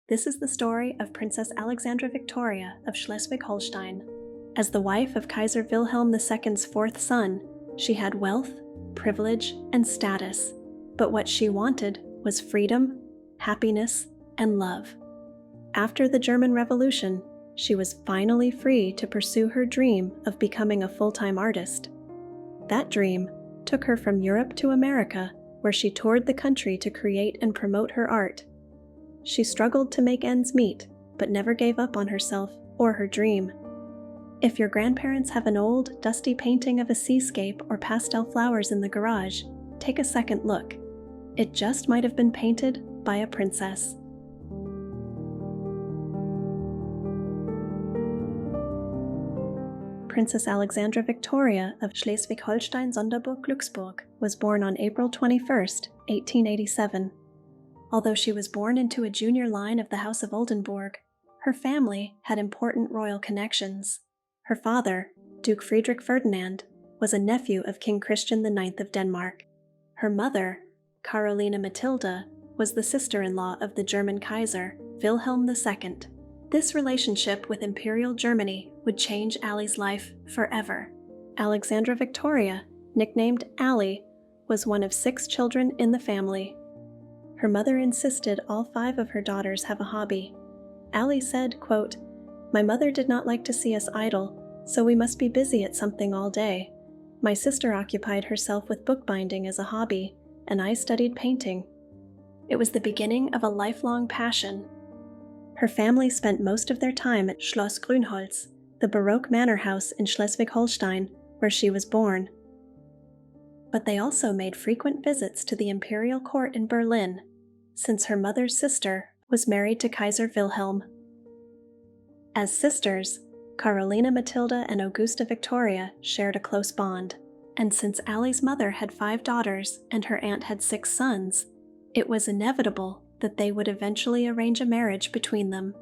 This is the story of Princess Alexandra Victoria of Schleswig-Holstein. As the wife of Kaiser Wilhelm II's fourth son, she had wealth, privilege, and status, but what she wanted was freedom, happiness, and love. After the German Revolution, she was finally free to pursue her dream of becoming a full-time artist. That dream took her from Europe to America, where she toured the country to create and promote her art. She struggled to make ends meet, but never gave up on herself or her dream. If your grandparents have an old, dusty painting of a seascape or pastel flowers in the garage, take a second look. It just might have been painted by a princess. Princess Alexandra Victoria of Schleswig-Holstein-Sonderburg-Glücksburg was born on April 21, 1887. Although she was born into a junior line of the House of Oldenburg, her family had important royal connections. Her father, Duke Friedrich Ferdinand, was a nephew of King Christian IX of Denmark. Her mother, Carolina Matilda, was the sister-in-law of the German Kaiser, Wilhelm II. This relationship with Imperial Germany would change Allie's life forever. Alexandra Victoria, nicknamed Allie, was one of 6 children in the family. Her mother insisted all 5 of her daughters have a hobby. Allie said, quote, "My mother did not like to see us idle, so we must be busy at something all day. My sister occupied herself with bookbinding as a hobby, and I studied painting." It was the beginning of a lifelong passion. Her family spent most of their time at Schloss Grünholz, the Baroque manor house in Schleswig-Holstein, where she was born. But they also made frequent visits to the imperial court in Berlin, since her mother's sister was married to Kaiser Wilhelm. As sisters, Carolina Matilda and Augusta Victoria shared a close bond, and since Allie's mother had 5 daughters and her aunt had 6 sons, it was inevitable that they would eventually arrange a marriage between them.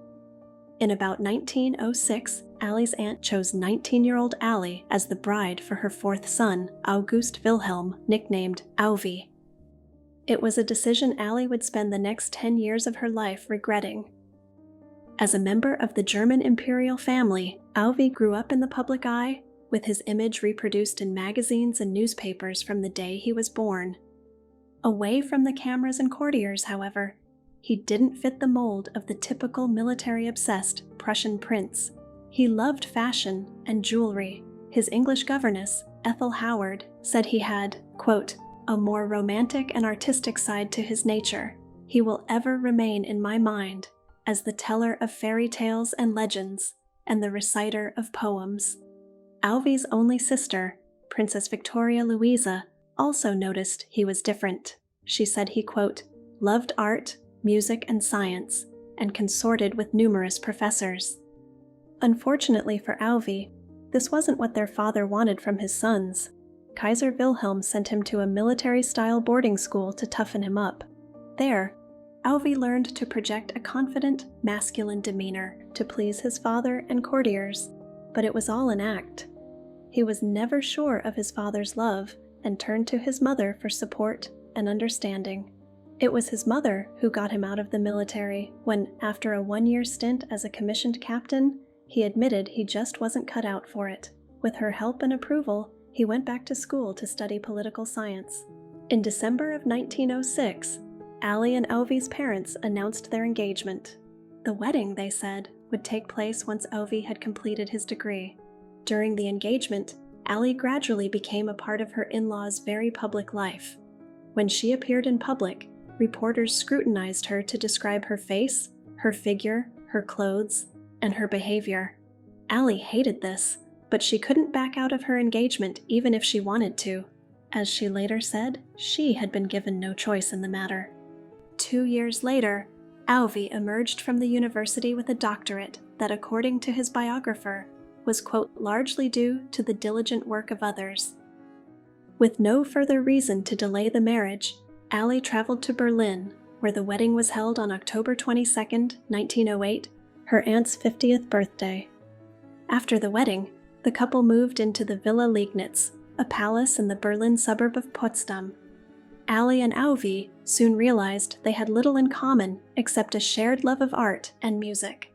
In about 1906, Allie's aunt chose 19-year-old Allie as the bride for her 4th son, August Wilhelm, nicknamed Auvi. It was a decision Allie would spend the next 10 years of her life regretting. As a member of the German imperial family, Auvi grew up in the public eye, with his image reproduced in magazines and newspapers from the day he was born. Away from the cameras and courtiers, however, he didn't fit the mold of the typical military-obsessed Prussian prince. He loved fashion and jewelry. His English governess, Ethel Howard, said he had, quote, "a more romantic and artistic side to his nature. He will ever remain in my mind as the teller of fairy tales and legends and the reciter of poems." Auvi's only sister, Princess Victoria Louisa, also noticed he was different. She said he, quote, "loved art, music, and science, and consorted with numerous professors." Unfortunately for Auvi, this wasn't what their father wanted from his sons. Kaiser Wilhelm sent him to a military-style boarding school to toughen him up. There, Auvi learned to project a confident, masculine demeanor to please his father and courtiers, but it was all an act. He was never sure of his father's love and turned to his mother for support and understanding. It was his mother who got him out of the military when, after a 1-year stint as a commissioned captain, he admitted he just wasn't cut out for it. With her help and approval, he went back to school to study political science. In December of 1906, Allie and Auvi's parents announced their engagement. The wedding, they said, would take place once Auvi had completed his degree. During the engagement, Allie gradually became a part of her in-laws' very public life. When she appeared in public, reporters scrutinized her to describe her face, her figure, her clothes, and her behavior. Allie hated this, but she couldn't back out of her engagement even if she wanted to. As she later said, she had been given no choice in the matter. 2 years later, Auvi emerged from the university with a doctorate that, according to his biographer, was, quote, largely due to the diligent work of others. With no further reason to delay the marriage, Allie traveled to Berlin, where the wedding was held on October 22, 1908, her aunt's 50th birthday. After the wedding, the couple moved into the Villa Liegnitz, a palace in the Berlin suburb of Potsdam. Ali and Auvi soon realized they had little in common except a shared love of art and music.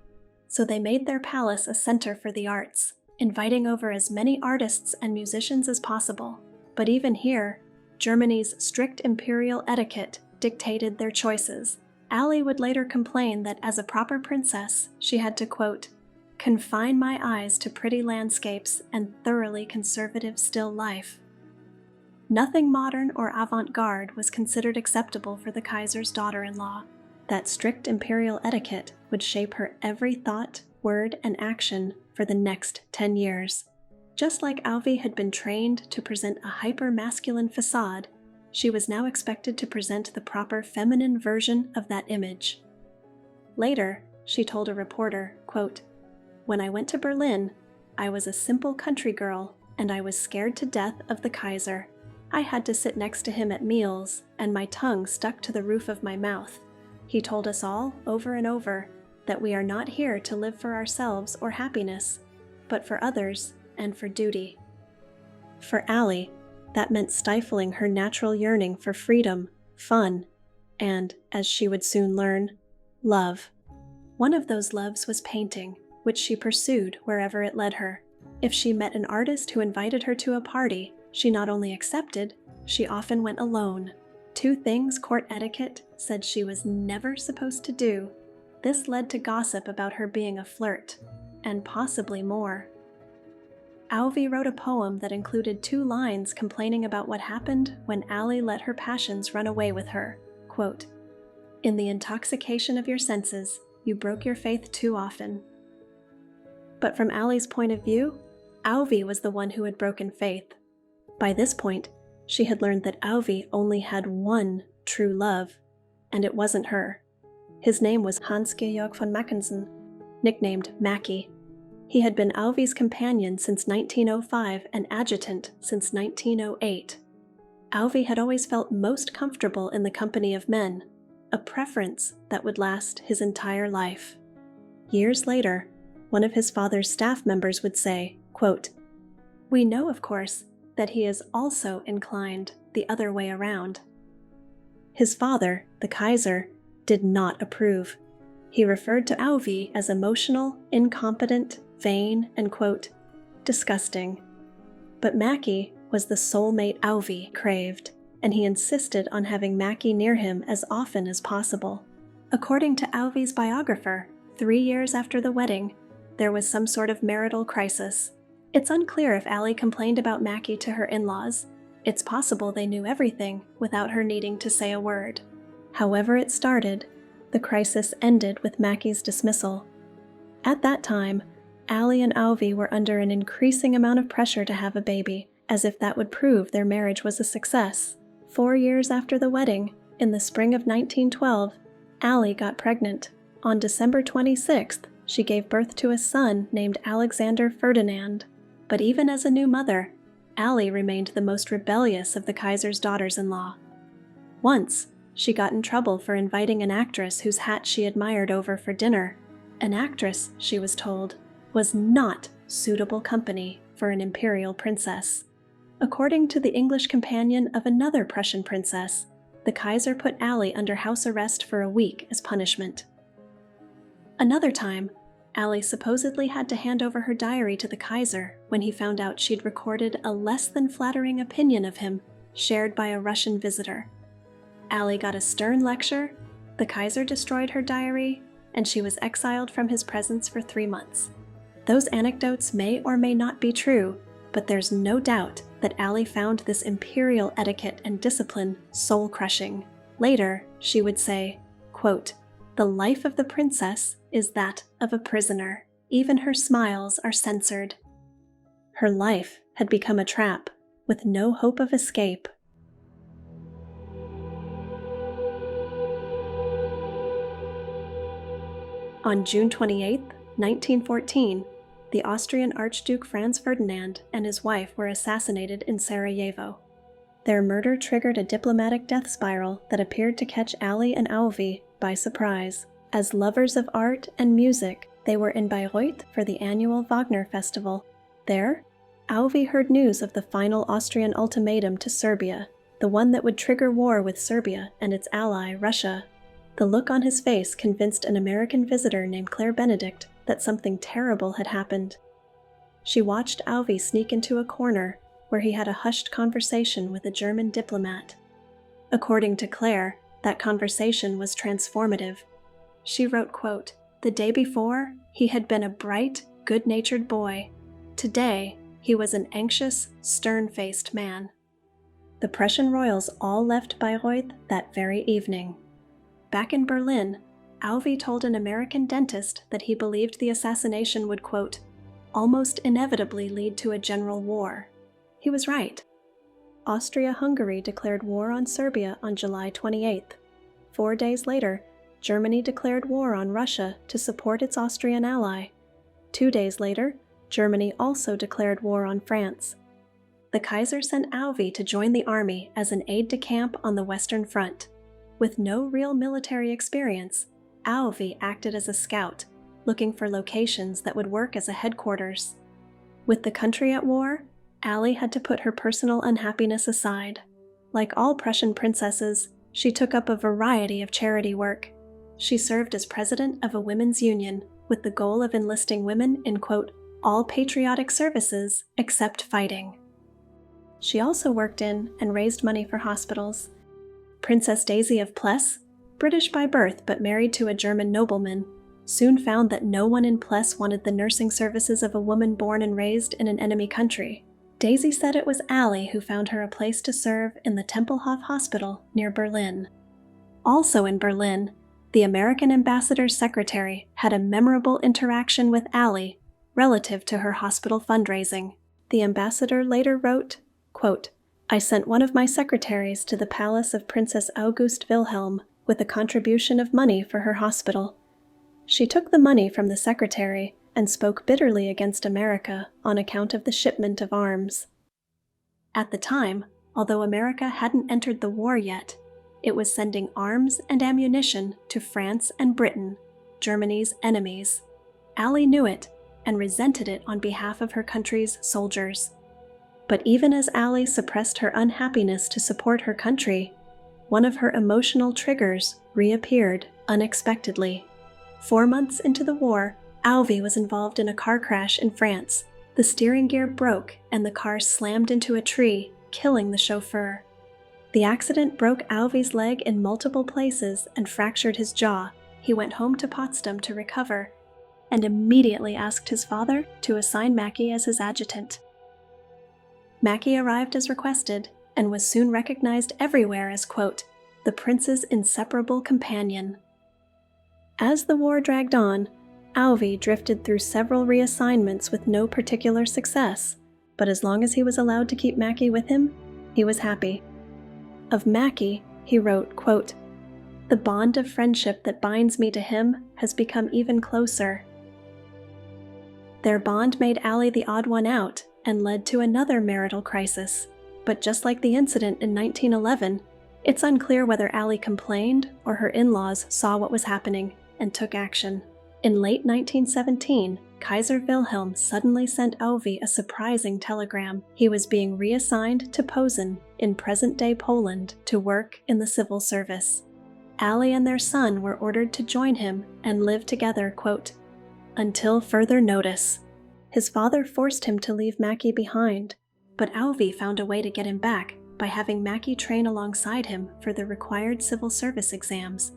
So they made their palace a center for the arts, inviting over as many artists and musicians as possible. But even here, Germany's strict imperial etiquette dictated their choices. Ali would later complain that as a proper princess, she had to, quote, confine my eyes to pretty landscapes and thoroughly conservative still life. Nothing modern or avant-garde was considered acceptable for the Kaiser's daughter-in-law. That strict imperial etiquette would shape her every thought, word, and action for the next 10 years. Just like Auvi had been trained to present a hyper-masculine facade, she was now expected to present the proper feminine version of that image. Later, she told a reporter, quote, when I went to Berlin, I was a simple country girl and I was scared to death of the Kaiser. I had to sit next to him at meals and my tongue stuck to the roof of my mouth. He told us all, over and over, that we are not here to live for ourselves or happiness, but for others and for duty. For Ali, that meant stifling her natural yearning for freedom, fun, and, as she would soon learn, love. One of those loves was painting, which she pursued wherever it led her. If she met an artist who invited her to a party, she not only accepted, she often went alone. 2 things court etiquette said she was never supposed to do. This led to gossip about her being a flirt, and possibly more. Auvi wrote a poem that included 2 lines complaining about what happened when Ali let her passions run away with her. Quote, in the intoxication of your senses, you broke your faith too often. But from Ali's point of view, Auvi was the one who had broken faith. By this point, she had learned that Auvi only had one true love, and it wasn't her. His name was Hans-Georg von Mackensen, nicknamed Mackie. He had been Auvi's companion since 1905 and adjutant since 1908. Auvi had always felt most comfortable in the company of men, a preference that would last his entire life. Years later, one of his father's staff members would say, quote, we know, of course, that he is also inclined the other way around. His father, the Kaiser, did not approve. He referred to Auvi as emotional, incompetent, vain, and, quote, disgusting. But Mackie was the soulmate Auvi craved, and he insisted on having Mackie near him as often as possible. According to Auvi's biographer, 3 years after the wedding, there was some sort of marital crisis. It's unclear if Ali complained about Mackie to her in-laws. It's possible they knew everything without her needing to say a word. However it started, the crisis ended with Mackie's dismissal. At that time, Ali and Auvi were under an increasing amount of pressure to have a baby, as if that would prove their marriage was a success. 4 years after the wedding, in the spring of 1912, Ali got pregnant. On December 26th, she gave birth to a son named Alexander Ferdinand. But even as a new mother, Ali remained the most rebellious of the Kaiser's daughters-in-law. Once, she got in trouble for inviting an actress whose hat she admired over for dinner. An actress, she was told, was not suitable company for an imperial princess. According to the English companion of another Prussian princess, the Kaiser put Ali under house arrest for a week as punishment. Another time, Ali supposedly had to hand over her diary to the Kaiser when he found out she'd recorded a less than flattering opinion of him shared by a Russian visitor. Ali got a stern lecture, the Kaiser destroyed her diary, and she was exiled from his presence for 3 months. Those anecdotes may or may not be true, but there's no doubt that Ali found this imperial etiquette and discipline soul-crushing. Later, she would say, quote, the life of the princess is that of a prisoner. Even her smiles are censored. Her life had become a trap, with no hope of escape. On June 28, 1914, the Austrian Archduke Franz Ferdinand and his wife were assassinated in Sarajevo. Their murder triggered a diplomatic death spiral that appeared to catch Ali and Auvi by surprise. As lovers of art and music, they were in Bayreuth for the annual Wagner Festival. There, Auvi heard news of the final Austrian ultimatum to Serbia. the one that would trigger war with Serbia and its ally, Russia. The look on his face convinced an American visitor named Claire Benedict that something terrible had happened. She watched Alvi sneak into a corner where he had a hushed conversation with a German diplomat. According to Claire, that conversation was transformative. She wrote, quote, "The day before, he had been a bright, good-natured boy. Today, he was an anxious, stern-faced man." The Prussian royals all left Bayreuth that very evening. Back in Berlin, Alvi told an American dentist that he believed the assassination would, quote, "almost inevitably lead to a general war." He was right. Austria-Hungary declared war on Serbia on July 28th. 4 days later, Germany declared war on Russia to support its Austrian ally. 2 days later, Germany also declared war on France. The Kaiser sent Alvi to join the army as an aide-de-camp on the Western Front. With no real military experience, Alvi acted as a scout, looking for locations that would work as a headquarters. With the country at war, Allie had to put her personal unhappiness aside. Like all Prussian princesses, she took up a variety of charity work. She served as president of a women's union with the goal of enlisting women in, quote, "all patriotic services except fighting." She also worked in and raised money for hospitals. Princess Daisy of Pless, British by birth but married to a German nobleman, soon found that no one in Pless wanted the nursing services of a woman born and raised in an enemy country. Daisy said it was Allie who found her a place to serve in the Tempelhof Hospital near Berlin. Also in Berlin, the American ambassador's secretary had a memorable interaction with Allie relative to her hospital fundraising. The ambassador later wrote, quote, "I sent one of my secretaries to the palace of Princess August Wilhelm with a contribution of money for her hospital. She took the money from the secretary and spoke bitterly against America on account of the shipment of arms." At the time, although America hadn't entered the war yet, it was sending arms and ammunition to France and Britain, Germany's enemies. Allie knew it and resented it on behalf of her country's soldiers. But even as Allie suppressed her unhappiness to support her country, one of her emotional triggers reappeared unexpectedly. 4 months into the war, Alvi was involved in a car crash in France. The steering gear broke and the car slammed into a tree, killing the chauffeur. The accident broke Alvi's leg in multiple places and fractured his jaw. He went home to Potsdam to recover and immediately asked his father to assign Mackie as his adjutant. Mackie arrived as requested and was soon recognized everywhere as, quote, "the prince's inseparable companion." As the war dragged on, Alvi drifted through several reassignments with no particular success, but as long as he was allowed to keep Mackie with him, he was happy. Of Mackie, he wrote, quote, "The bond of friendship that binds me to him has become even closer." Their bond made Allie the odd one out and led to another marital crisis, but just like the incident in 1911, it's unclear whether Allie complained or her in-laws saw what was happening and took action. In late 1917, Kaiser Wilhelm suddenly sent Alvi a surprising telegram. He was being reassigned to Posen in present-day Poland to work in the civil service. Allie and their son were ordered to join him and live together, quote, "until further notice." His father forced him to leave Mackie behind, but Alvi found a way to get him back by having Mackie train alongside him for the required civil service exams.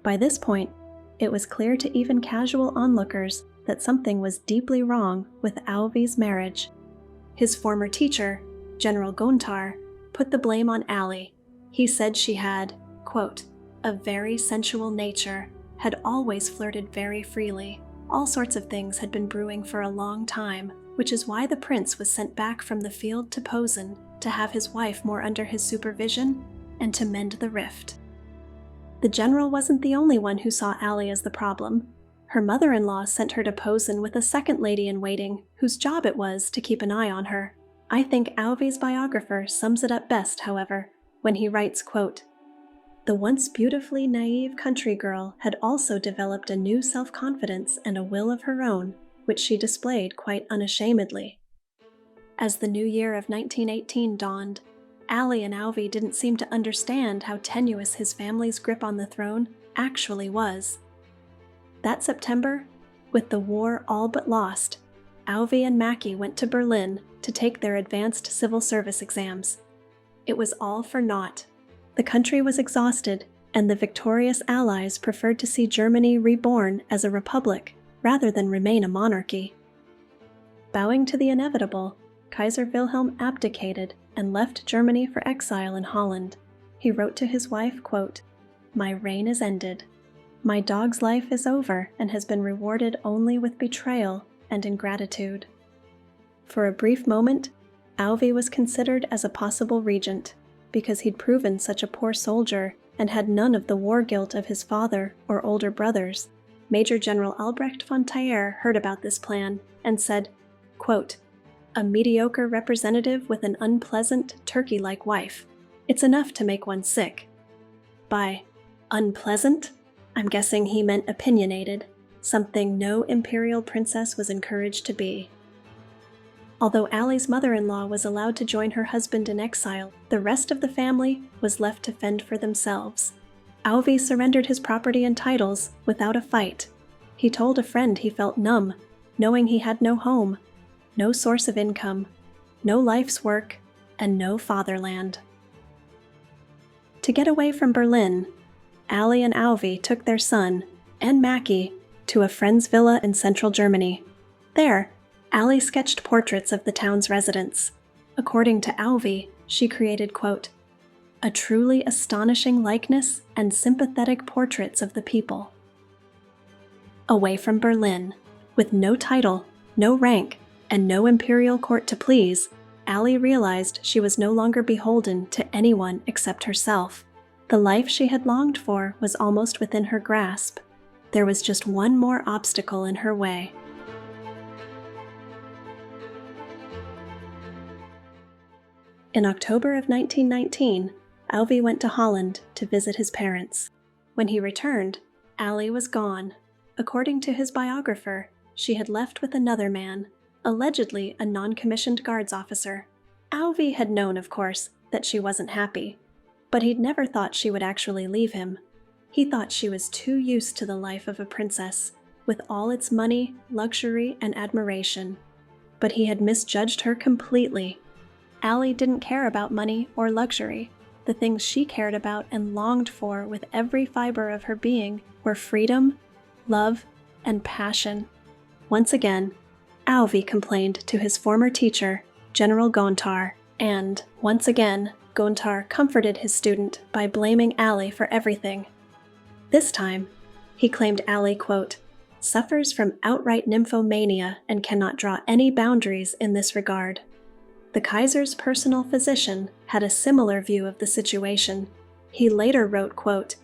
By this point, it was clear to even casual onlookers that something was deeply wrong with Alvi's marriage. His former teacher, General Gontar, put the blame on Allie. He said she had, quote, "a very sensual nature, had always flirted very freely. All sorts of things had been brewing for a long time, which is why the prince was sent back from the field to Posen to have his wife more under his supervision and to mend the rift." The general wasn't the only one who saw Allie as the problem. Her mother-in-law sent her to Posen with a second lady-in-waiting whose job it was to keep an eye on her. I think Alvi's biographer sums it up best, however, when he writes, quote, "The once beautifully naive country girl had also developed a new self-confidence and a will of her own, which she displayed quite unashamedly." As the new year of 1918 dawned, Ali and Alvi didn't seem to understand how tenuous his family's grip on the throne actually was. That September, with the war all but lost, Alvi and Mackie went to Berlin to take their advanced civil service exams. It was all for naught. The country was exhausted, and the victorious Allies preferred to see Germany reborn as a republic rather than remain a monarchy. Bowing to the inevitable, Kaiser Wilhelm abdicated and left Germany for exile in Holland. He wrote to his wife, quote, "My reign is ended. My dog's life is over and has been rewarded only with betrayal and ingratitude." For a brief moment, Alvi was considered as a possible regent, because he'd proven such a poor soldier and had none of the war guilt of his father or older brothers. Major General Albrecht von Thayer heard about this plan and said, quote, "A mediocre representative with an unpleasant, turkey-like wife. It's enough to make one sick." By unpleasant, I'm guessing he meant opinionated, something no imperial princess was encouraged to be. Although Ali's mother-in-law was allowed to join her husband in exile, the rest of the family was left to fend for themselves. Alvi surrendered his property and titles without a fight. He told a friend he felt numb, knowing he had no home, no source of income, no life's work, and no fatherland. To get away from Berlin, Ali and Alvi took their son, and Mackie, to a friend's villa in central Germany. There, Ali sketched portraits of the town's residents. According to Alvi, she created, quote, "a truly astonishing likeness and sympathetic portraits of the people." Away from Berlin, with no title, no rank, and no imperial court to please, Ali realized she was no longer beholden to anyone except herself. The life she had longed for was almost within her grasp. There was just one more obstacle in her way. In October of 1919, Alvi went to Holland to visit his parents. When he returned, Ali was gone. According to his biographer, she had left with another man, allegedly a non-commissioned guards officer. Alvi had known, of course, that she wasn't happy, but he'd never thought she would actually leave him. He thought she was too used to the life of a princess, with all its money, luxury, and admiration. But he had misjudged her completely. Ali didn't care about money or luxury. The things she cared about and longed for with every fiber of her being were freedom, love, and passion. Once again, Alvi complained to his former teacher, General Gontar, and once again, Gontar comforted his student by blaming Ali for everything. This time, he claimed Ali, quote, "suffers from outright nymphomania and cannot draw any boundaries in this regard." The Kaiser's personal physician had a similar view of the situation. He later wrote, quote,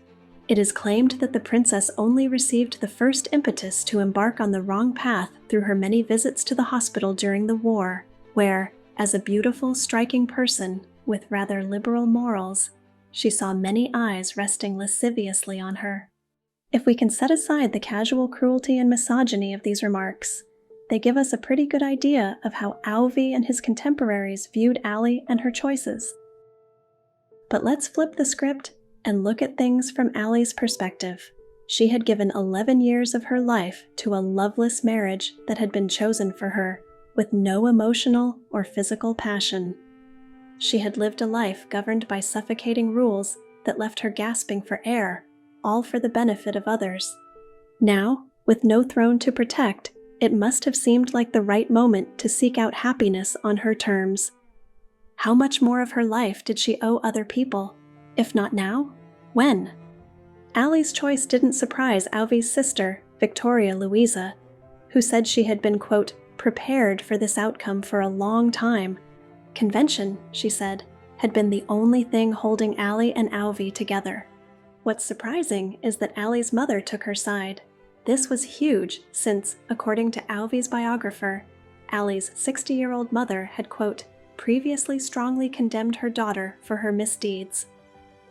"It is claimed that the princess only received the first impetus to embark on the wrong path through her many visits to the hospital during the war, where, as a beautiful, striking person with rather liberal morals, she saw many eyes resting lasciviously on her." If we can set aside the casual cruelty and misogyny of these remarks, they give us a pretty good idea of how Alvi and his contemporaries viewed Ali and her choices. But let's flip the script and look at things from Ali's perspective. She had given 11 years of her life to a loveless marriage that had been chosen for her, with no emotional or physical passion. She had lived a life governed by suffocating rules that left her gasping for air, all for the benefit of others. Now, with no throne to protect, it must have seemed like the right moment to seek out happiness on her terms. How much more of her life did she owe other people? If not now, when? Ali's choice didn't surprise Alvi's sister, Victoria Louisa, who said she had been, quote, "prepared for this outcome for a long time." Convention, she said, had been the only thing holding Ali and Alvi together. What's surprising is that Ali's mother took her side. This was huge since, according to Alvi's biographer, Ali's 60-year-old mother had, quote, "previously strongly condemned her daughter for her misdeeds."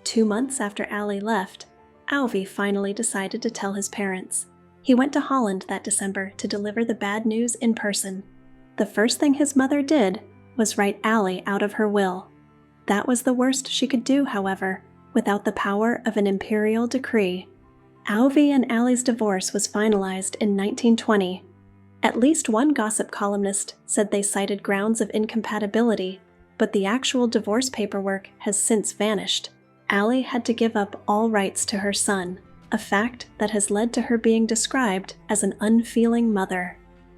2 months after Ali left, Alvi finally decided to tell his parents. He went to Holland that December to deliver the bad news in person. The first thing his mother did was write Ali out of her will. That was the worst she could do, however, without the power of an imperial decree. Alvy and Ali's divorce was finalized in 1920. At least one gossip columnist said they cited grounds of incompatibility, but the actual divorce paperwork has since vanished. Ali had to give up all rights to her son, a fact that has led to her being described as an unfeeling mother.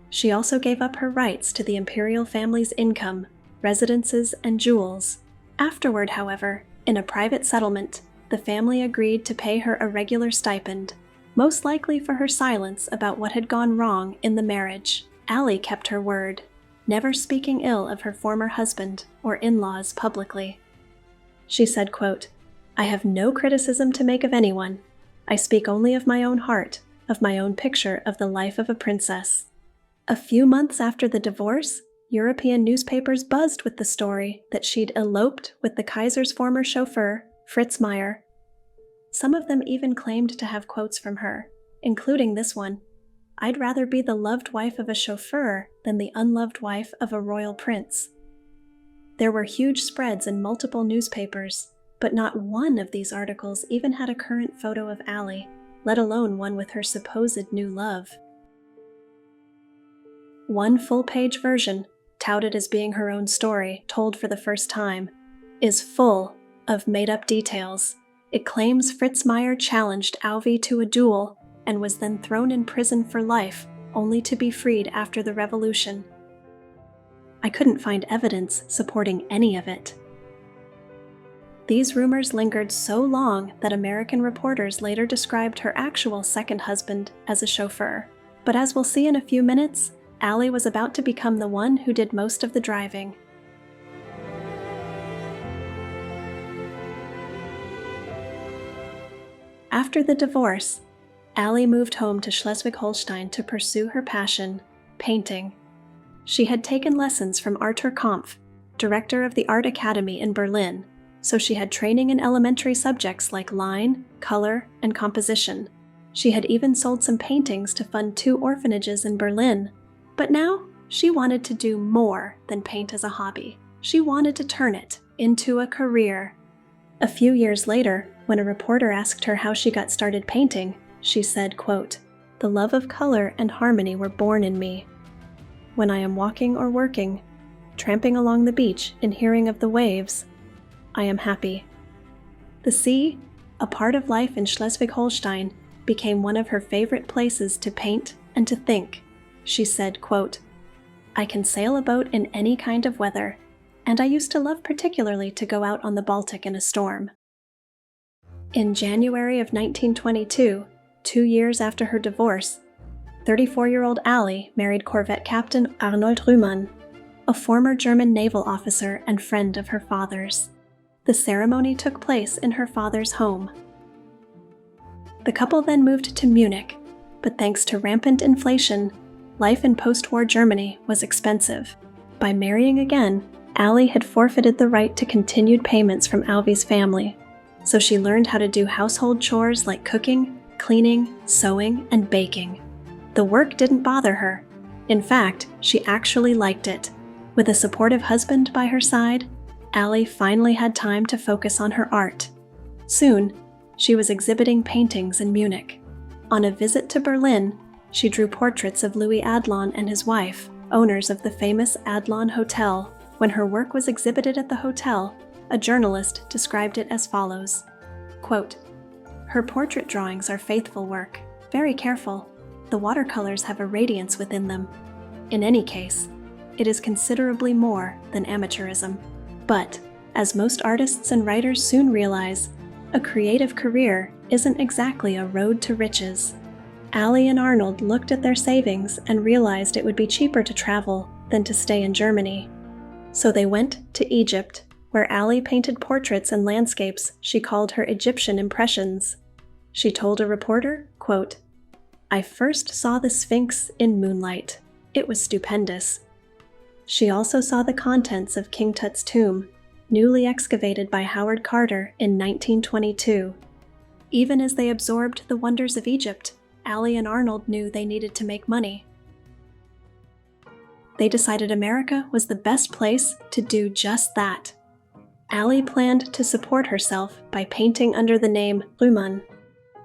She also gave up her rights to the imperial family's income, residences, and jewels. Afterward, however, in a private settlement, the family agreed to pay her a regular stipend, most likely for her silence about what had gone wrong in the marriage. Ali kept her word, never speaking ill of her former husband or in-laws publicly. She said, quote, "I have no criticism to make of anyone. I speak only of my own heart, of my own picture of the life of a princess." A few months after the divorce, European newspapers buzzed with the story that she'd eloped with the Kaiser's former chauffeur, Fritz Meyer. Some of them even claimed to have quotes from her, including this one, "I'd rather be the loved wife of a chauffeur than the unloved wife of a royal prince." There were huge spreads in multiple newspapers, but not one of these articles even had a current photo of Ali, let alone one with her supposed new love. One full-page version, touted as being her own story, told for the first time, is full of made-up details. It claims Fritz Meyer challenged Alvy to a duel and was then thrown in prison for life, only to be freed after the revolution. I couldn't find evidence supporting any of it. These rumors lingered so long that American reporters later described her actual second husband as a chauffeur. But as we'll see in a few minutes, Ali was about to become the one who did most of the driving. After the divorce, Ali moved home to Schleswig-Holstein to pursue her passion, painting. She had taken lessons from Arthur Kampf, director of the Art Academy in Berlin, so she had training in elementary subjects like line, color, and composition. She had even sold some paintings to fund 2 orphanages in Berlin. But now, she wanted to do more than paint as a hobby. She wanted to turn it into a career. A few years later, when a reporter asked her how she got started painting, she said, quote, "The love of color and harmony were born in me. When I am walking or working, tramping along the beach and hearing of the waves, I am happy." The sea, a part of life in Schleswig-Holstein, became one of her favorite places to paint and to think. She said, quote, "I can sail a boat in any kind of weather, and I used to love particularly to go out on the Baltic in a storm." In January of 1922, 2 years after her divorce, 34-year-old Ali married Corvette Captain Arnold Rühmann, a former German naval officer and friend of her father's. The ceremony took place in her father's home. The couple then moved to Munich, but thanks to rampant inflation, life in post-war Germany was expensive. By marrying again, Ali had forfeited the right to continued payments from Alvy's family, so she learned how to do household chores like cooking, cleaning, sewing, and baking. The work didn't bother her. In fact, she actually liked it. With a supportive husband by her side, Ali finally had time to focus on her art. Soon, she was exhibiting paintings in Munich. On a visit to Berlin, she drew portraits of Louis Adlon and his wife, owners of the famous Adlon Hotel. When her work was exhibited at the hotel, a journalist described it as follows, quote, "Her portrait drawings are faithful work, very careful. The watercolors have a radiance within them. In any case, it is considerably more than amateurism." But, as most artists and writers soon realize, a creative career isn't exactly a road to riches. Ali and Arnold looked at their savings and realized it would be cheaper to travel than to stay in Germany. So they went to Egypt, where Ali painted portraits and landscapes she called her Egyptian impressions. She told a reporter, quote, "I first saw the Sphinx in moonlight. It was stupendous." She also saw the contents of King Tut's tomb, newly excavated by Howard Carter in 1922. Even as they absorbed the wonders of Egypt, Ali and Arnold knew they needed to make money. They decided America was the best place to do just that. Allie planned to support herself by painting under the name Rühmann,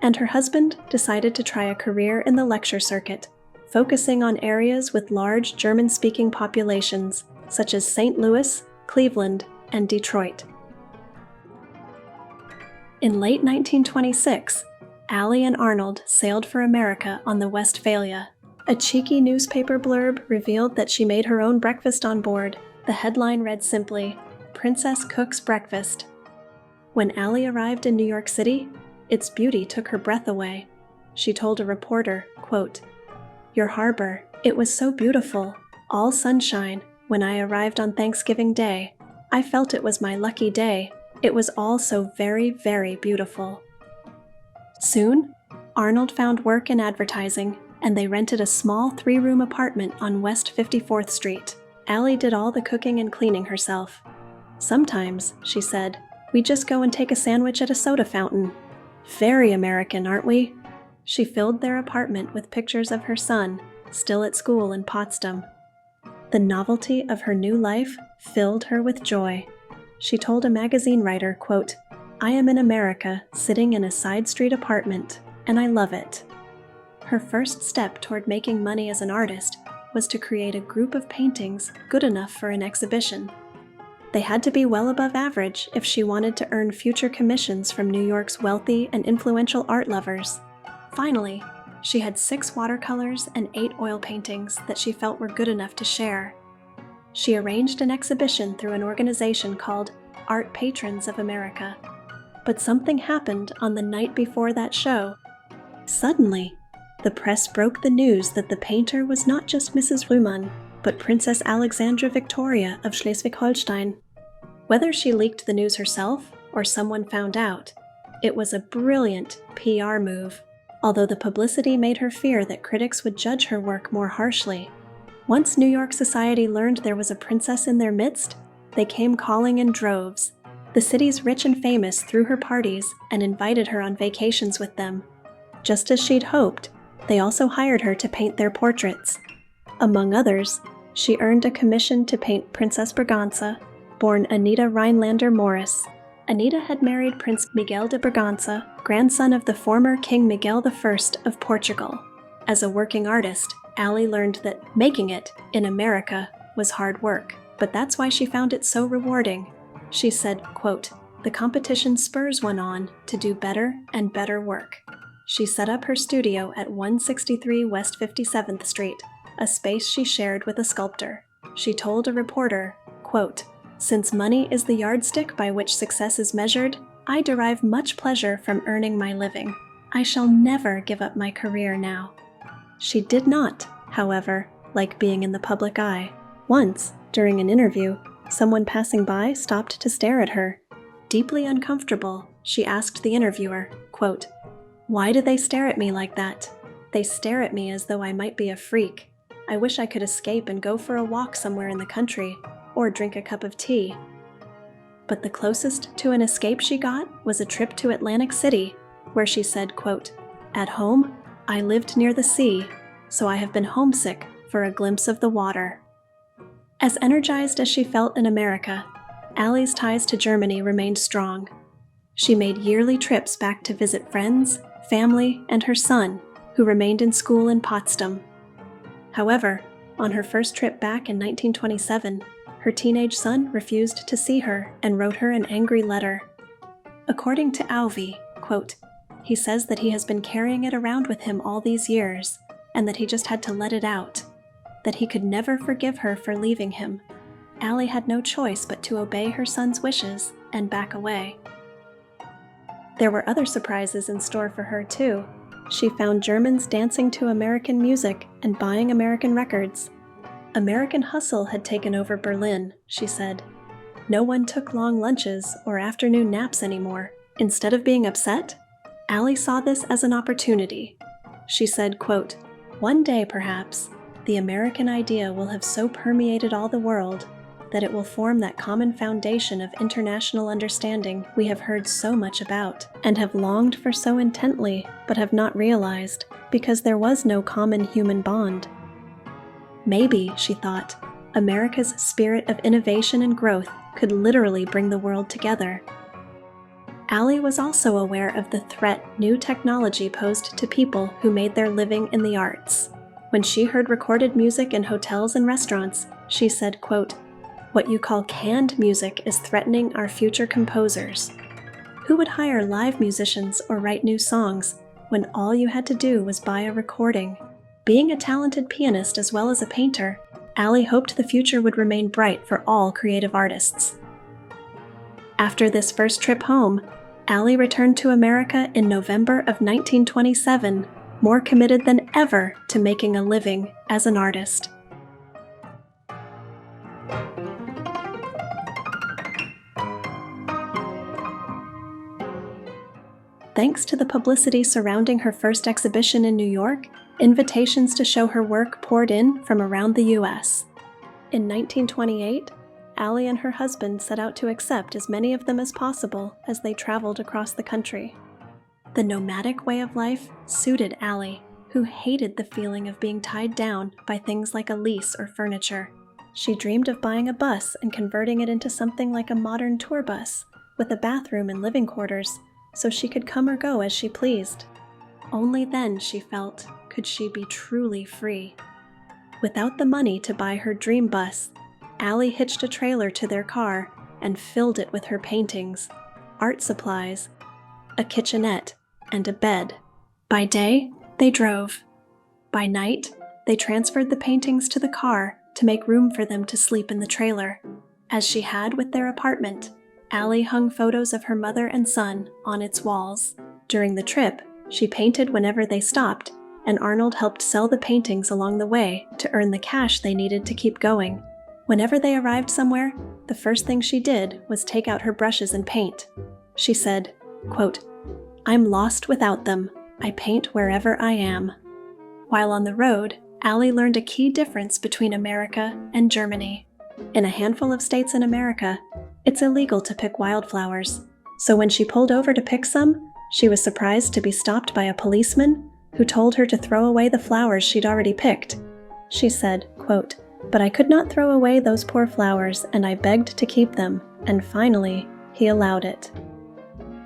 and her husband decided to try a career in the lecture circuit, focusing on areas with large German-speaking populations, such as St. Louis, Cleveland, and Detroit. In late 1926, Allie and Arnold sailed for America on the Westphalia. A cheeky newspaper blurb revealed that she made her own breakfast on board. The headline read simply, "Princess Cooks Breakfast." When Allie arrived in New York City, its beauty took her breath away. She told a reporter, quote, "Your harbor, it was so beautiful, all sunshine. When I arrived on Thanksgiving Day, I felt it was my lucky day. It was all so very, very beautiful." Soon, Arnold found work in advertising, and they rented a small 3-room apartment on West 54th Street. Allie did all the cooking and cleaning herself. "Sometimes," she said, "we just go and take a sandwich at a soda fountain. Very American, aren't we?" She filled their apartment with pictures of her son, still at school in Potsdam. The novelty of her new life filled her with joy. She told a magazine writer, quote, "I am in America, sitting in a side street apartment, and I love it." Her first step toward making money as an artist was to create a group of paintings good enough for an exhibition. They had to be well above average if she wanted to earn future commissions from New York's wealthy and influential art lovers. Finally, she had 6 watercolors and 8 oil paintings that she felt were good enough to share. She arranged an exhibition through an organization called Art Patrons of America. But something happened on the night before that show. Suddenly, the press broke the news that the painter was not just Mrs. Rühmann, but Princess Alexandra Victoria of Schleswig-Holstein. Whether she leaked the news herself or someone found out, it was a brilliant PR move, although the publicity made her fear that critics would judge her work more harshly. Once New York society learned there was a princess in their midst, they came calling in droves. The city's rich and famous threw her parties and invited her on vacations with them. Just as she'd hoped, they also hired her to paint their portraits. Among others, she earned a commission to paint Princess Braganza, born Anita Rhinelander Morris. Anita had married Prince Miguel de Braganza, grandson of the former King Miguel I of Portugal. As a working artist, Allie learned that making it in America was hard work, but that's why she found it so rewarding. She said, quote, "The competition spurs one on to do better and better work." She set up her studio at 163 West 57th Street, a space she shared with a sculptor. She told a reporter, quote, "Since money is the yardstick by which success is measured, I derive much pleasure from earning my living. I shall never give up my career now." She did not, however, like being in the public eye. Once, during an interview, someone passing by stopped to stare at her. Deeply uncomfortable, she asked the interviewer, quote, "Why do they stare at me like that? They stare at me as though I might be a freak. I wish I could escape and go for a walk somewhere in the country, or drink a cup of tea." But the closest to an escape she got was a trip to Atlantic City, where she said, quote, "At home, I lived near the sea, so I have been homesick for a glimpse of the water." As energized as she felt in America, Allie's ties to Germany remained strong. She made yearly trips back to visit friends, family, and her son, who remained in school in Potsdam. However, on her first trip back in 1927, her teenage son refused to see her and wrote her an angry letter. According to Auvi, quote, "He says that he has been carrying it around with him all these years, and that he just had to let it out, that he could never forgive her for leaving him. Allie had no choice but to obey her son's wishes and back away." There were other surprises in store for her, too. She found Germans dancing to American music and buying American records. American hustle had taken over Berlin, she said. No one took long lunches or afternoon naps anymore. Instead of being upset, Allie saw this as an opportunity. She said, quote, "One day, perhaps, the American idea will have so permeated all the world that it will form that common foundation of international understanding we have heard so much about, and have longed for so intently, but have not realized, because there was no common human bond. Maybe," she thought, America's spirit of innovation and growth could literally bring the world together. Allie was also aware of the threat new technology posed to people who made their living in the arts. When she heard recorded music in hotels and restaurants, she said, quote, "What you call canned music is threatening our future composers. Who would hire live musicians or write new songs when all you had to do was buy a recording?" Being a talented pianist as well as a painter, Allie hoped the future would remain bright for all creative artists. After this first trip home, Allie returned to America in November of 1927, more committed than ever to making a living as an artist. Thanks to the publicity surrounding her first exhibition in New York, invitations to show her work poured in from around the U.S. In 1928, Allie and her husband set out to accept as many of them as possible as they traveled across the country. The nomadic way of life suited Allie, who hated the feeling of being tied down by things like a lease or furniture. She dreamed of buying a bus and converting it into something like a modern tour bus, with a bathroom and living quarters, so she could come or go as she pleased. Only then, she felt, could she be truly free. Without the money to buy her dream bus, Allie hitched a trailer to their car and filled it with her paintings, art supplies, a kitchenette, and a bed. By day, they drove. By night, they transferred the paintings to the car to make room for them to sleep in the trailer. As she had with their apartment, Allie hung photos of her mother and son on its walls. During the trip, she painted whenever they stopped, and Arnold helped sell the paintings along the way to earn the cash they needed to keep going. Whenever they arrived somewhere, the first thing she did was take out her brushes and paint. She said, quote, "I'm lost without them. I paint wherever I am." While on the road, Allie learned a key difference between America and Germany. In a handful of states in America, it's illegal to pick wildflowers, so when she pulled over to pick some, she was surprised to be stopped by a policeman who told her to throw away the flowers she'd already picked. She said, quote, "But I could not throw away those poor flowers, and I begged to keep them, and finally, he allowed it."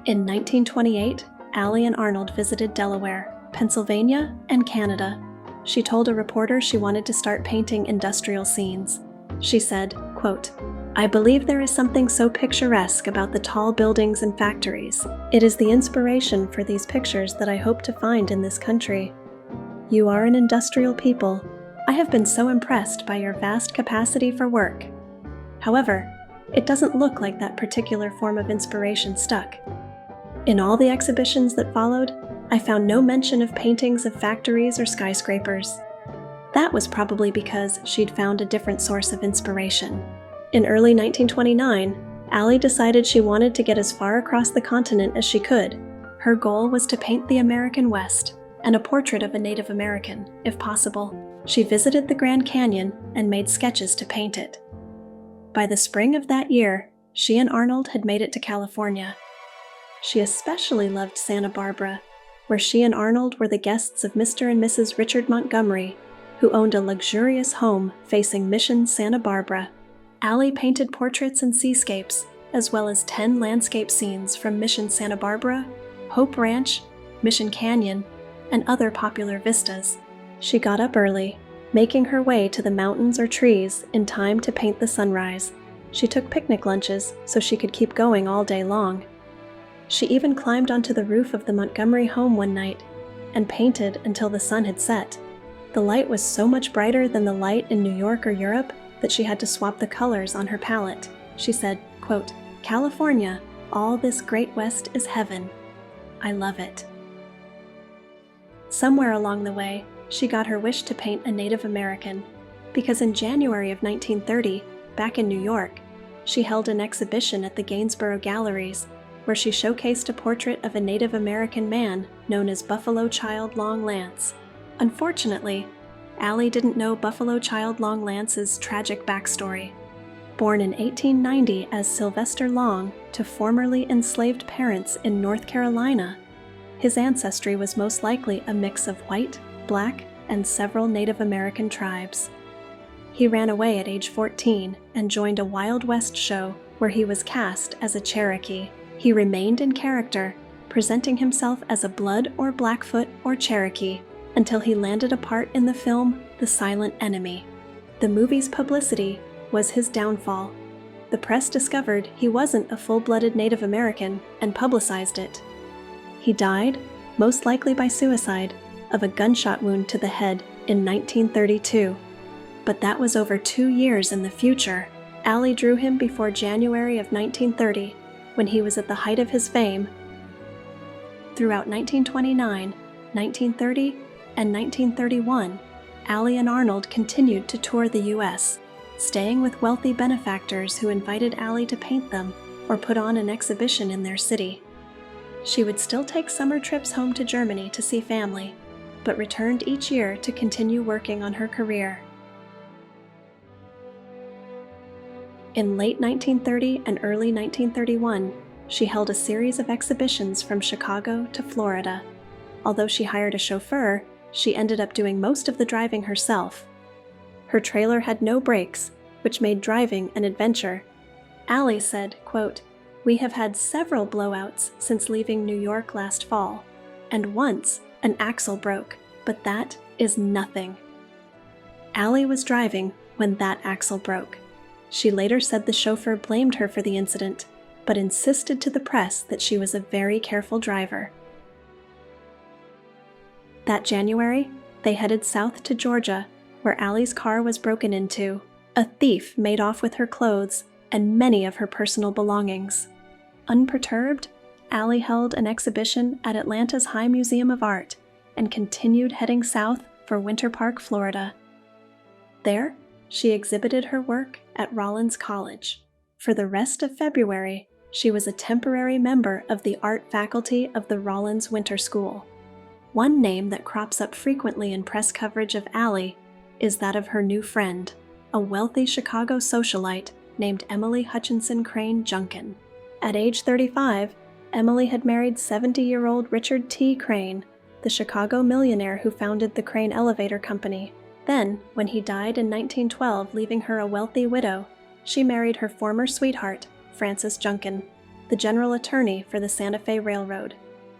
In 1928, Allie and Arnold visited Delaware, Pennsylvania, and Canada. She told a reporter she wanted to start painting industrial scenes. She said, quote, "I believe there is something so picturesque about the tall buildings and factories. It is the inspiration for these pictures that I hope to find in this country. You are an industrial people. I have been so impressed by your vast capacity for work. However, it doesn't look like that particular form of inspiration stuck. In all the exhibitions that followed, I found no mention of paintings of factories or skyscrapers." That was probably because she'd found a different source of inspiration. In early 1929, Allie decided she wanted to get as far across the continent as she could. Her goal was to paint the American West, and a portrait of a Native American, if possible. She visited the Grand Canyon and made sketches to paint it. By the spring of that year, she and Arnold had made it to California. She especially loved Santa Barbara, where she and Arnold were the guests of Mr. and Mrs. Richard Montgomery, who owned a luxurious home facing Mission Santa Barbara. Allie painted portraits and seascapes, as well as 10 landscape scenes from Mission Santa Barbara, Hope Ranch, Mission Canyon, and other popular vistas. She got up early, making her way to the mountains or trees in time to paint the sunrise. She took picnic lunches so she could keep going all day long. She even climbed onto the roof of the Montgomery home one night and painted until the sun had set. The light was so much brighter than the light in New York or Europe that she had to swap the colors on her palette. She said, quote, "California, all this great West is heaven. I love it." Somewhere along the way, she got her wish to paint a Native American, because in January of 1930, back in New York, she held an exhibition at the Gainsborough Galleries, where she showcased a portrait of a Native American man known as Buffalo Child Long Lance. Unfortunately, Allie didn't know Buffalo Child Long Lance's tragic backstory. Born in 1890 as Sylvester Long to formerly enslaved parents in North Carolina, his ancestry was most likely a mix of white, black, and several Native American tribes. He ran away at age 14 and joined a Wild West show where he was cast as a Cherokee. He remained in character, presenting himself as a Blood or Blackfoot or Cherokee until he landed a part in the film The Silent Enemy. The movie's publicity was his downfall. The press discovered he wasn't a full-blooded Native American and publicized it. He died, most likely by suicide, of a gunshot wound to the head in 1932. But that was over 2 years in the future. Allie drew him before January of 1930, when he was at the height of his fame. Throughout 1929, 1930, and 1931, Allie and Arnold continued to tour the U.S., staying with wealthy benefactors who invited Allie to paint them or put on an exhibition in their city. She would still take summer trips home to Germany to see family, but returned each year to continue working on her career. In late 1930 and early 1931, she held a series of exhibitions from Chicago to Florida. Although she hired a chauffeur, she ended up doing most of the driving herself. Her trailer had no brakes, which made driving an adventure. Allie said, quote, "We have had several blowouts since leaving New York last fall, and once an axle broke, but that is nothing." Allie was driving when that axle broke. She later said the chauffeur blamed her for the incident, but insisted to the press that she was a very careful driver. That January, they headed south to Georgia, where Allie's car was broken into. A thief made off with her clothes and many of her personal belongings. Unperturbed, Allie held an exhibition at Atlanta's High Museum of Art and continued heading south for Winter Park, Florida. There, she exhibited her work at Rollins College. For the rest of February, she was a temporary member of the art faculty of the Rollins Winter School. One name that crops up frequently in press coverage of Allie is that of her new friend, a wealthy Chicago socialite named Emily Hutchinson Crane Junkin. At age 35, Emily had married 70-year-old Richard T. Crane, the Chicago millionaire who founded the Crane Elevator Company. Then, when he died in 1912, leaving her a wealthy widow, she married her former sweetheart, Francis Junkin, the general attorney for the Santa Fe Railroad.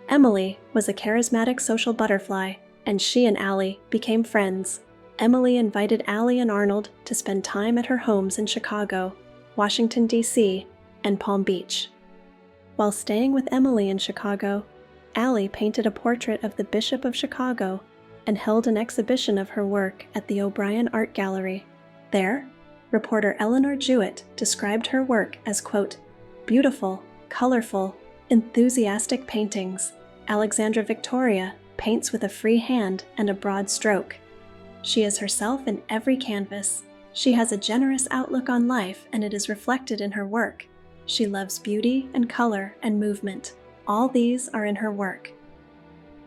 Emily was a charismatic social butterfly, and she and Allie became friends. Emily invited Allie and Arnold to spend time at her homes in Chicago, Washington, D.C., and Palm Beach. While staying with Emily in Chicago, Allie painted a portrait of the Bishop of Chicago and held an exhibition of her work at the O'Brien Art Gallery. There, reporter Eleanor Jewett described her work as, quote, "beautiful, colorful, enthusiastic paintings. Alexandra Victoria paints with a free hand and a broad stroke. She is herself in every canvas. She has a generous outlook on life, and it is reflected in her work. She loves beauty and color and movement. All these are in her work."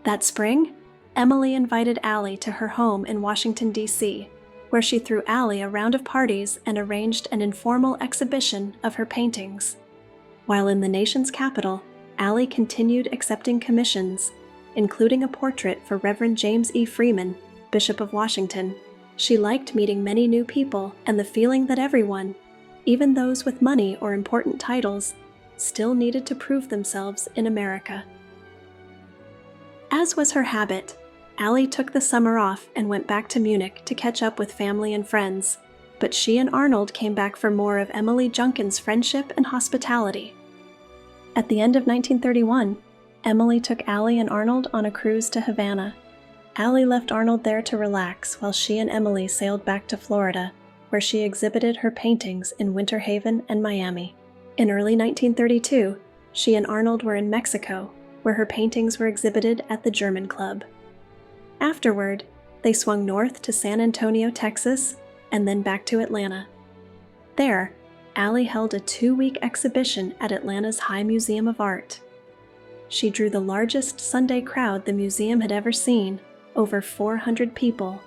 That spring, Emily invited Allie to her home in Washington, D.C., where she threw Allie a round of parties and arranged an informal exhibition of her paintings. While in the nation's capital, Allie continued accepting commissions, including a portrait for Reverend James E. Freeman, Bishop of Washington. She liked meeting many new people and the feeling that everyone, even those with money or important titles, still needed to prove themselves in America. As was her habit, Allie took the summer off and went back to Munich to catch up with family and friends, but she and Arnold came back for more of Emily Junkin's friendship and hospitality. At the end of 1931, Emily took Allie and Arnold on a cruise to Havana. Allie left Arnold there to relax while she and Emily sailed back to Florida, where she exhibited her paintings in Winter Haven and Miami. In early 1932, she and Arnold were in Mexico, where her paintings were exhibited at the German Club. Afterward, they swung north to San Antonio, Texas, and then back to Atlanta. There, Allie held a 2-week exhibition at Atlanta's High Museum of Art. She drew the largest Sunday crowd the museum had ever seen, over 400 people.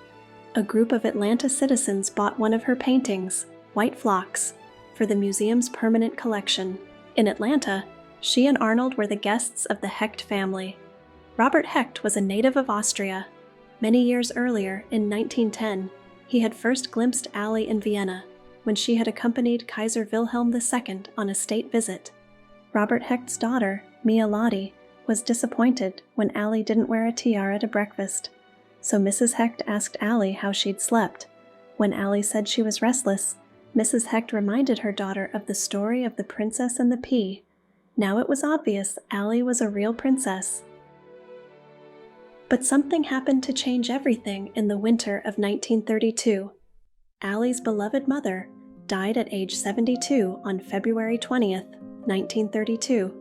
A group of Atlanta citizens bought one of her paintings, White Phlox, for the museum's permanent collection. In Atlanta, she and Arnold were the guests of the Hecht family. Robert Hecht was a native of Austria. Many years earlier, in 1910, he had first glimpsed Allie in Vienna, when she had accompanied Kaiser Wilhelm II on a state visit. Robert Hecht's daughter, Mia Lottie, was disappointed when Allie didn't wear a tiara to breakfast, so Mrs. Hecht asked Allie how she'd slept. When Allie said she was restless, Mrs. Hecht reminded her daughter of the story of the princess and the pea. Now it was obvious Allie was a real princess. But something happened to change everything in the winter of 1932. Allie's beloved mother died at age 72 on February 20th, 1932.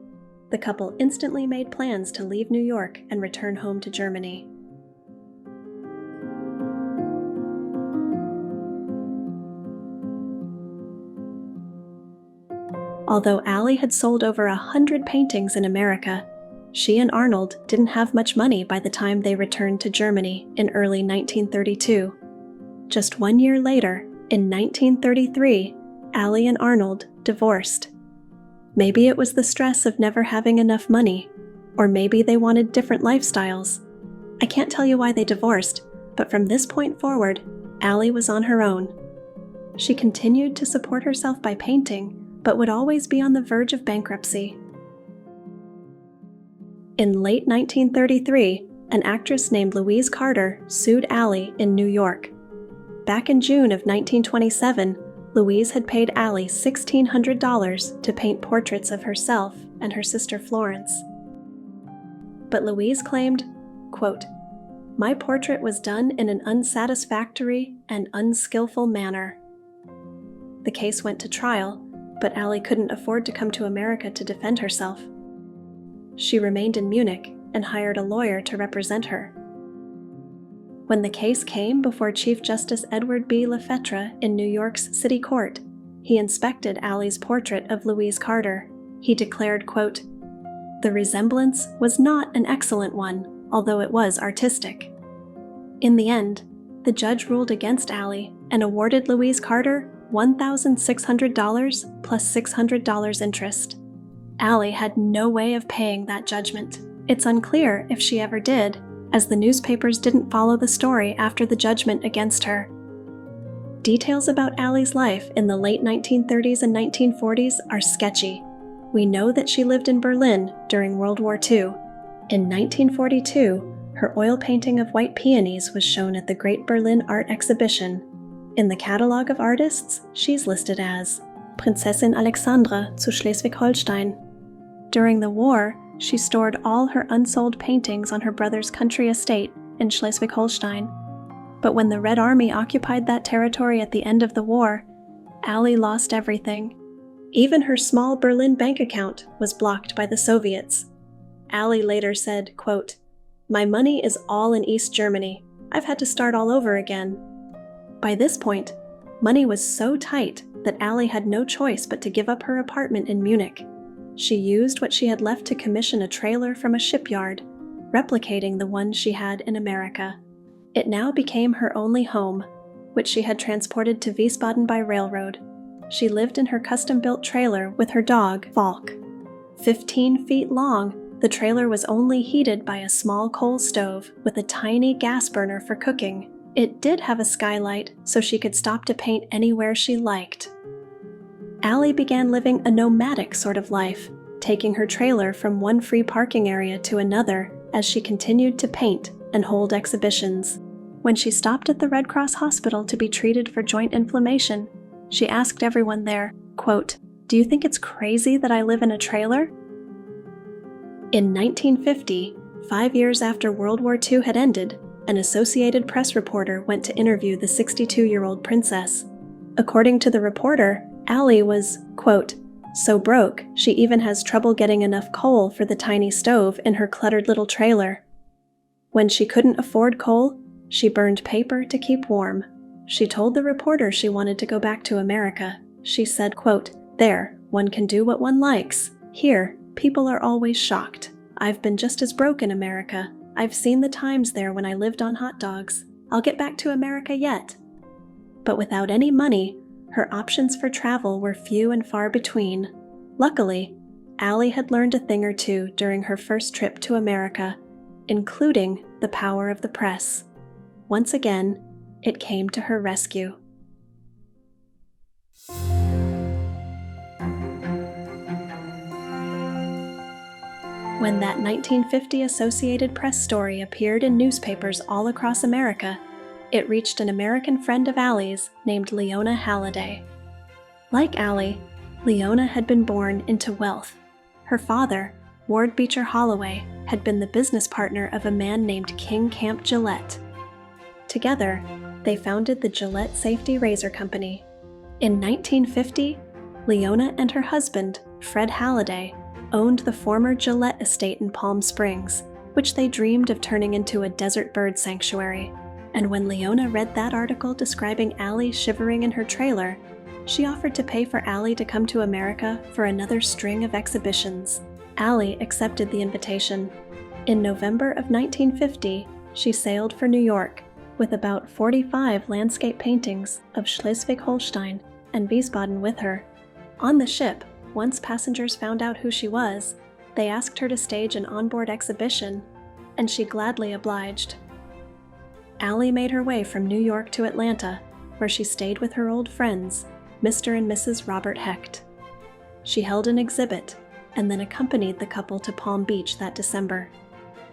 The couple instantly made plans to leave New York and return home to Germany. Although Allie had sold over 100 paintings in America, she and Arnold didn't have much money by the time they returned to Germany in early 1932. Just 1 year later, in 1933, Allie and Arnold divorced. Maybe it was the stress of never having enough money, or maybe they wanted different lifestyles. I can't tell you why they divorced, but from this point forward, Allie was on her own. She continued to support herself by painting, but would always be on the verge of bankruptcy. In late 1933, an actress named Louise Carter sued Allie in New York. Back in June of 1927, Louise had paid Allie $1,600 to paint portraits of herself and her sister Florence. But Louise claimed, quote, "My portrait was done in an unsatisfactory and unskillful manner." The case went to trial, but Allie couldn't afford to come to America to defend herself. She remained in Munich and hired a lawyer to represent her. When the case came before Chief Justice Edward B. Lefebvre in New York's City Court, he inspected Allie's portrait of Louise Carter. He declared, quote, "The resemblance was not an excellent one, although it was artistic." In the end, the judge ruled against Allie and awarded Louise Carter $1,600 plus $600 interest. Allie had no way of paying that judgment. It's unclear if she ever did, as the newspapers didn't follow the story after the judgment against her. Details about Allie's life in the late 1930s and 1940s are sketchy. We know that she lived in Berlin during World War II. In 1942, her oil painting of white peonies was shown at the Great Berlin Art Exhibition. In the catalogue of artists, she's listed as Prinzessin Alexandra zu Schleswig-Holstein. During the war, she stored all her unsold paintings on her brother's country estate in Schleswig-Holstein. But when the Red Army occupied that territory at the end of the war, Allie lost everything. Even her small Berlin bank account was blocked by the Soviets. Allie later said, quote, "My money is all in East Germany. I've had to start all over again." By this point, money was so tight that Allie had no choice but to give up her apartment in Munich. She used what she had left to commission a trailer from a shipyard, replicating the one she had in America. It now became her only home, which she had transported to Wiesbaden by railroad. She lived in her custom-built trailer with her dog, Falk. 15 feet long, the trailer was only heated by a small coal stove with a tiny gas burner for cooking. It did have a skylight, so she could stop to paint anywhere she liked. Allie began living a nomadic sort of life, taking her trailer from one free parking area to another as she continued to paint and hold exhibitions. When she stopped at the Red Cross hospital to be treated for joint inflammation, she asked everyone there, quote, "Do you think it's crazy that I live in a trailer?" In 1950, 5 years after World War II had ended, an Associated Press reporter went to interview the 62-year-old princess. According to the reporter, Allie was, quote, "so broke she even has trouble getting enough coal for the tiny stove in her cluttered little trailer. When she couldn't afford coal, she burned paper to keep warm." She told the reporter she wanted to go back to America. She said, quote, "There, one can do what one likes. Here, people are always shocked. I've been just as broke in America. I've seen the times there when I lived on hot dogs. I'll get back to America yet." But without any money, her options for travel were few and far between. Luckily, Allie had learned a thing or two during her first trip to America, including the power of the press. Once again, it came to her rescue. When that 1950 Associated Press story appeared in newspapers all across America, it reached an American friend of Allie's named Leona Halliday. Like Allie, Leona had been born into wealth. Her father, Ward Beecher Holloway, had been the business partner of a man named King Camp Gillette. Together, they founded the Gillette Safety Razor Company. In 1950, Leona and her husband, Fred Halliday, owned the former Gillette estate in Palm Springs, which they dreamed of turning into a desert bird sanctuary. And when Leona read that article describing Allie shivering in her trailer, she offered to pay for Allie to come to America for another string of exhibitions. Allie accepted the invitation. In November of 1950, she sailed for New York with about 45 landscape paintings of Schleswig-Holstein and Wiesbaden with her. On the ship, once passengers found out who she was, they asked her to stage an onboard exhibition, and she gladly obliged. Allie made her way from New York to Atlanta, where she stayed with her old friends, Mr. and Mrs. Robert Hecht. She held an exhibit and then accompanied the couple to Palm Beach that December.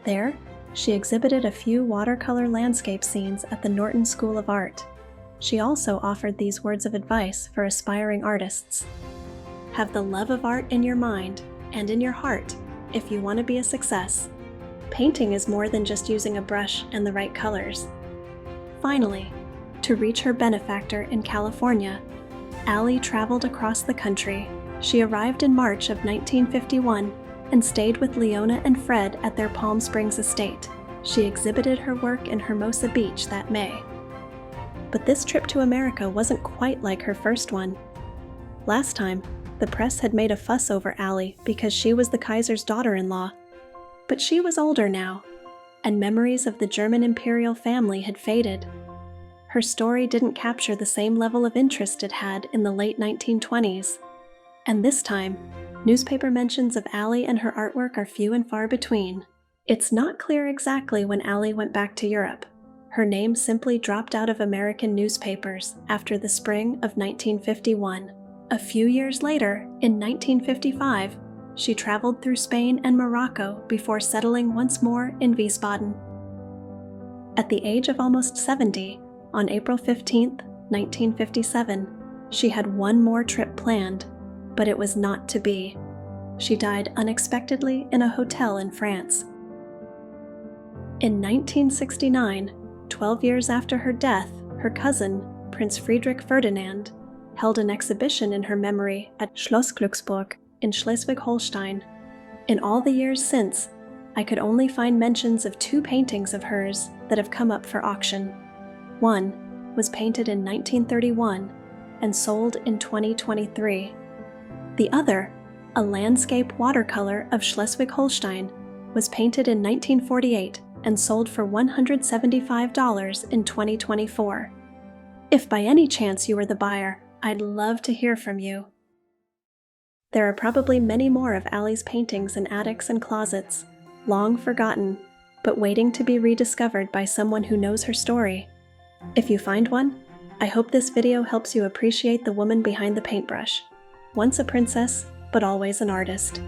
There, she exhibited a few watercolor landscape scenes at the Norton School of Art. She also offered these words of advice for aspiring artists. Have the love of art in your mind and in your heart if you want to be a success. Painting is more than just using a brush and the right colors. Finally, to reach her benefactor in California, Allie traveled across the country. She arrived in March of 1951 and stayed with Leona and Fred at their Palm Springs estate. She exhibited her work in Hermosa Beach that May. But this trip to America wasn't quite like her first one. Last time, the press had made a fuss over Allie because she was the Kaiser's daughter-in-law. But she was older now, and memories of the German imperial family had faded. Her story didn't capture the same level of interest it had in the late 1920s. And this time, newspaper mentions of Allie and her artwork are few and far between. It's not clear exactly when Allie went back to Europe. Her name simply dropped out of American newspapers after the spring of 1951. A few years later, in 1955, she traveled through Spain and Morocco before settling once more in Wiesbaden. At the age of almost 70, on April 15, 1957, she had one more trip planned, but it was not to be. She died unexpectedly in a hotel in France. In 1969, 12 years after her death, her cousin, Prince Friedrich Ferdinand, held an exhibition in her memory at Schloss Glücksburg in Schleswig-Holstein. In all the years since, I could only find mentions of two paintings of hers that have come up for auction. One was painted in 1931 and sold in 2023. The other, a landscape watercolor of Schleswig-Holstein, was painted in 1948 and sold for $175 in 2024. If by any chance you were the buyer, I'd love to hear from you. There are probably many more of Allie's paintings in attics and closets, long forgotten, but waiting to be rediscovered by someone who knows her story. If you find one, I hope this video helps you appreciate the woman behind the paintbrush. Once a princess, but always an artist.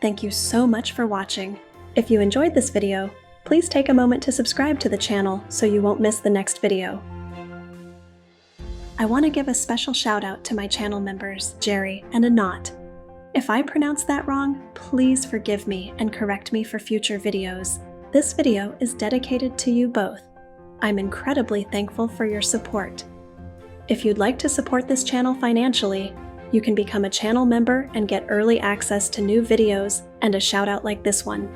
Thank you so much for watching. If you enjoyed this video, please take a moment to subscribe to the channel so you won't miss the next video. I want to give a special shout out to my channel members, Gerry and Anat. If I pronounced that wrong, please forgive me and correct me for future videos. This video is dedicated to you both. I'm incredibly thankful for your support. If you'd like to support this channel financially, you can become a channel member and get early access to new videos and a shout out like this one.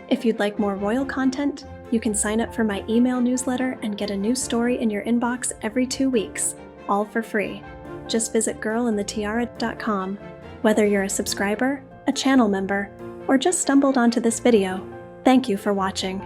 If you'd like more royal content, you can sign up for my email newsletter and get a new story in your inbox every 2 weeks, all for free. Just visit girlinthetiara.com. Whether you're a subscriber, a channel member, or just stumbled onto this video, thank you for watching.